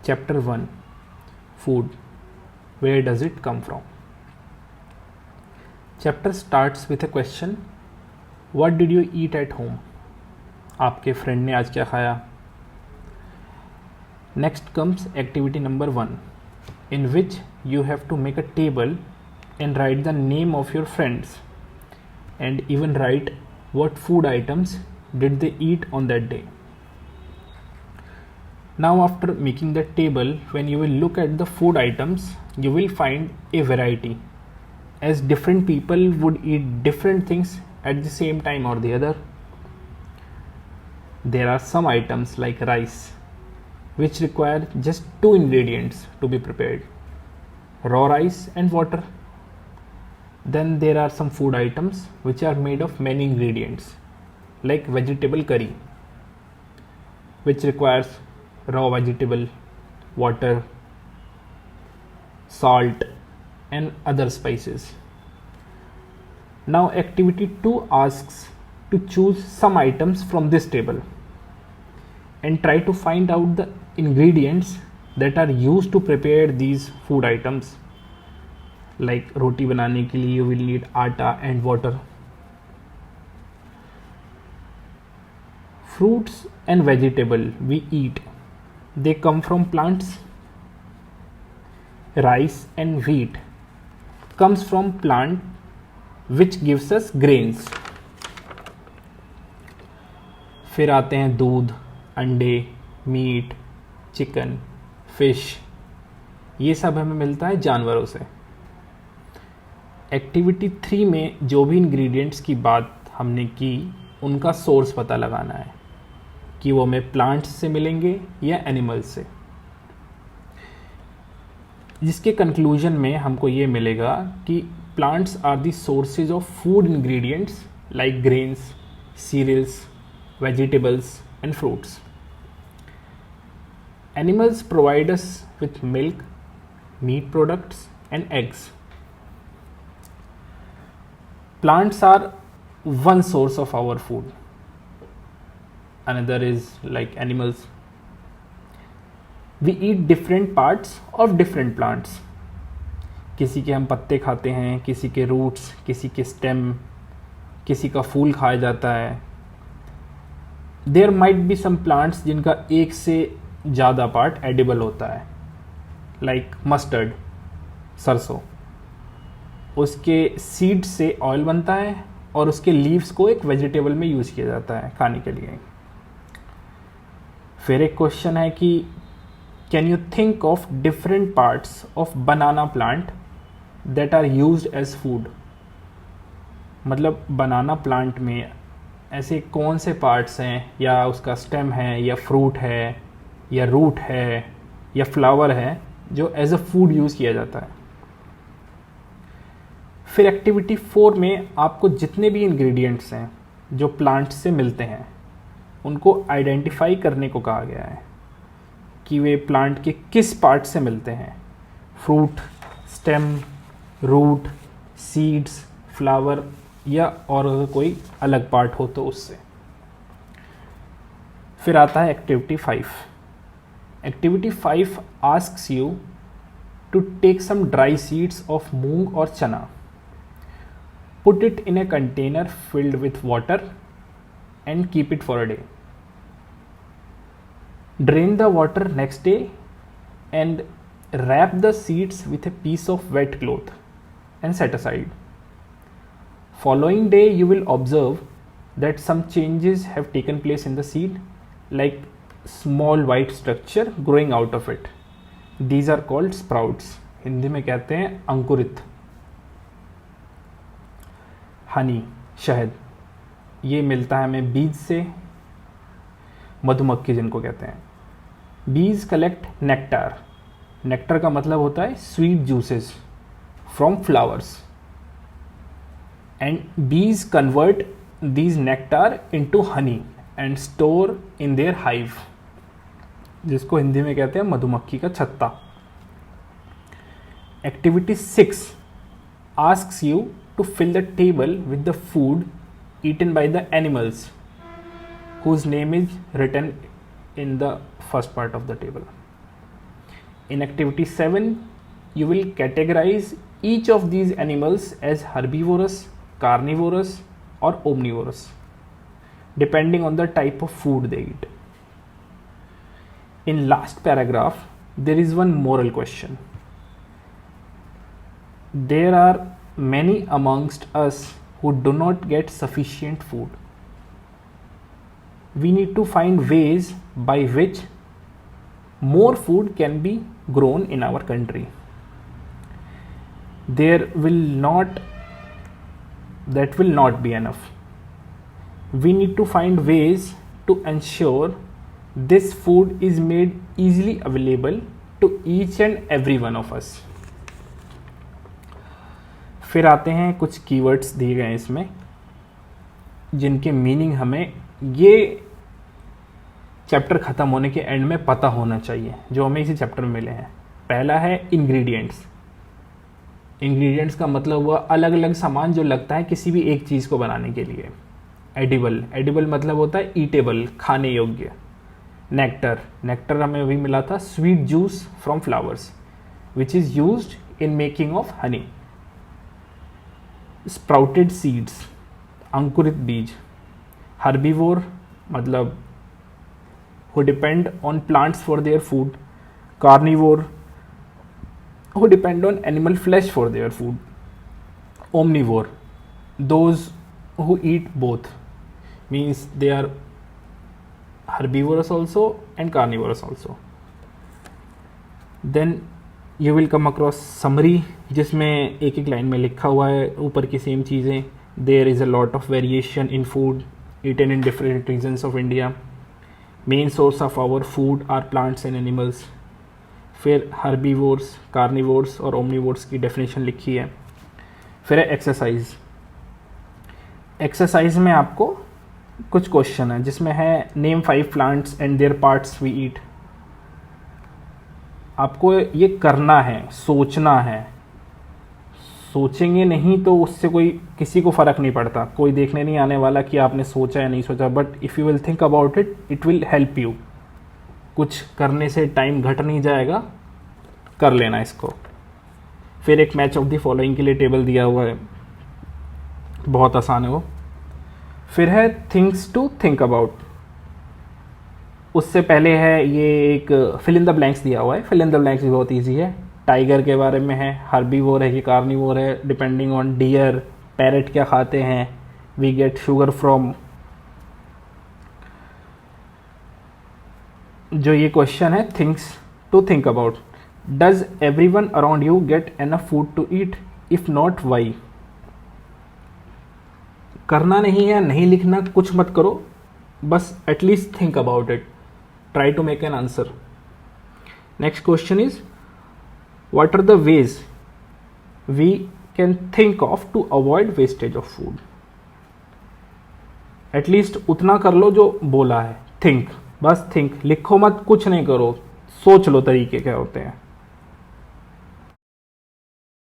Chapter 1. Food. Where does it come from? Chapter starts with a question. What did you eat at home? आपके friend ने आज क्या खाया? Next comes activity number 1, in which you have to make a table and write the name of your friends and even write what food items did they eat on that day. Now after making the table, when you will look at the food items, you will find a variety, as different people would eat different things at the same time or the other. There are some items like rice, which require just 2 ingredients to be prepared: raw rice and water. Then there are some food items which are made of many ingredients, like vegetable curry, which requires raw vegetable, water, salt and other spices. Now activity 2 asks to choose some items from this table and try to find out the ingredients that are used to prepare these food items. Like roti बनाने के लिए you will need आटा and water. Fruits and vegetable we eat, they come from plants. Rice and wheat comes from plant which gives us grains. फिर आते हैं दूध, अंडे, meet, chicken, fish, ये सब हमें मिलता है जानवरों से. एक्टिविटी 3 में जो भी इंग्रेडिएंट्स की बात हमने की उनका सोर्स पता लगाना है कि वो हमें प्लांट्स से मिलेंगे या एनिमल्स से, जिसके कंक्लूजन में हमको ये मिलेगा कि plants are the sources of food ingredients like grains, cereals, vegetables and fruits. Animals provide us with milk, meat products and eggs. Plants are one source of our food. Another is like animals. We eat different parts of different plants. किसी के हम पत्ते खाते हैं, किसी के roots, किसी के स्टेम, किसी का फूल खाया जाता है. There might be some plants जिनका एक से ज़्यादा पार्ट एडिबल होता है, like mustard, सरसों. उसके सीड से ऑयल बनता है और उसके लीव्स को एक वेजिटेबल में यूज़ किया जाता है खाने के लिए. फिर एक क्वेश्चन है कि can you think of different parts of banana plant that are used as food. मतलब बनाना प्लांट में ऐसे कौन से पार्ट्स हैं, या उसका स्टेम है, या फ्रूट है, या रूट है, या फ्लावर है, जो एज अ फूड यूज़ किया जाता है. फिर एक्टिविटी 4 में आपको जितने भी इंग्रेडिएंट्स हैं जो प्लांट से मिलते हैं उनको आइडेंटिफाई करने को कहा गया है कि वे प्लांट के किस पार्ट से मिलते हैं. Fruit, stem, root, seeds, flower, या और अगर कोई अलग पार्ट हो तो उससे. फिर आता है activity 5. Activity 5 asks you to take some dry seeds of moong और chana. Put it in a container filled with water and keep it for a day. Drain the water next day and wrap the seeds with a piece of wet cloth and set aside. Following day you will observe that some changes have taken place in the seed, like small white structure growing out of it. These are called sprouts. Hindi में कहते हैं अंकुरित. हनी, शहद, ये मिलता है हमें बीज से. मधुमक्खी जिनको कहते हैं. बीज कलेक्ट नेक्टार. नेक्टर का मतलब होता है sweet juices from flowers. And bees convert these nectar into honey and store in their hive, जिसको हिंदी में कहते हैं मधुमक्खी का छत्ता. Activity 6 asks you to fill the table with the food eaten by the animals whose name is written in the first part of the table. In activity 7, you will categorize each of these animals as herbivorous, carnivorous or omnivorous depending on the type of food they eat. In last paragraph, there is one moral question. There are many amongst us who do not get sufficient food. We need to find ways by which more food can be grown in our country. That will not be enough. We need to find ways to ensure this food is made easily available to each and every one of us. फिर आते हैं कुछ keywords दिए गए हैं इसमें, जिनके meaning हमें ये चैप्टर ख़त्म होने के एंड में पता होना चाहिए, जो हमें इसी चैप्टर में मिले हैं. पहला है इंग्रेडिएंट्स. इंग्रेडिएंट्स का मतलब हुआ अलग अलग सामान जो लगता है किसी भी एक चीज़ को बनाने के लिए. एडिबल मतलब होता है ईटेबल, खाने योग्य. नेक्टर हमें अभी मिला था sweet juice from flowers which is used in making of honey. Sprouted seeds, अंकुरित बीज. हर्बीवोर मतलब who depend on plants for their food. Carnivore, who depend on animal flesh for their food. Omnivore, those who eat both, means they are herbivorous also and carnivorous also. Then you will come across summary, जिसमें एक एक line में लिखा हुआ है ऊपर की same चीज़ें. There is a lot of variation in food eaten in different regions of India. Main source of our food are plants and animals. फिर हर्बीवोर्स, कार्निवोर्स और ओमनीवोर्स की डेफिनेशन लिखी है. फिर है एक्सरसाइज. एक्सरसाइज में आपको कुछ क्वेश्चन है जिसमें है name 5 plants and their parts we eat. आपको ये करना है, सोचना है. सोचेंगे नहीं तो उससे कोई किसी को फ़र्क नहीं पड़ता, कोई देखने नहीं आने वाला कि आपने सोचा या नहीं सोचा. But if you will think about it, it will help you. कुछ करने से टाइम घट नहीं जाएगा, कर लेना इसको. फिर एक मैच ऑफ द फॉलोइंग के लिए टेबल दिया हुआ है, बहुत आसान है वो. फिर है थिंग्स टू थिंक अबाउट. उससे पहले है ये एक फिल इन द ब्लैंक्स दिया हुआ है. फिल इन द ब्लैंक्स भी बहुत ईजी है. टाइगर के बारे में है, हर्बीवोर है कि कार्निवोर है, डिपेंडिंग ऑन डियर. पैरेट क्या खाते हैं, वी गेट शुगर फ्रॉम. जो ये क्वेश्चन है things to think about. Does everyone around you get enough food to eat, if not why. करना नहीं है, नहीं लिखना, कुछ मत करो, बस at least think about it. Try to make an answer. Next question is what are the ways we can think of to avoid wastage of food. at least उतना कर लो जो बोला है. think, बस think, लिखो मत, कुछ नहीं करो, सोच लो तरीके क्या होते हैं.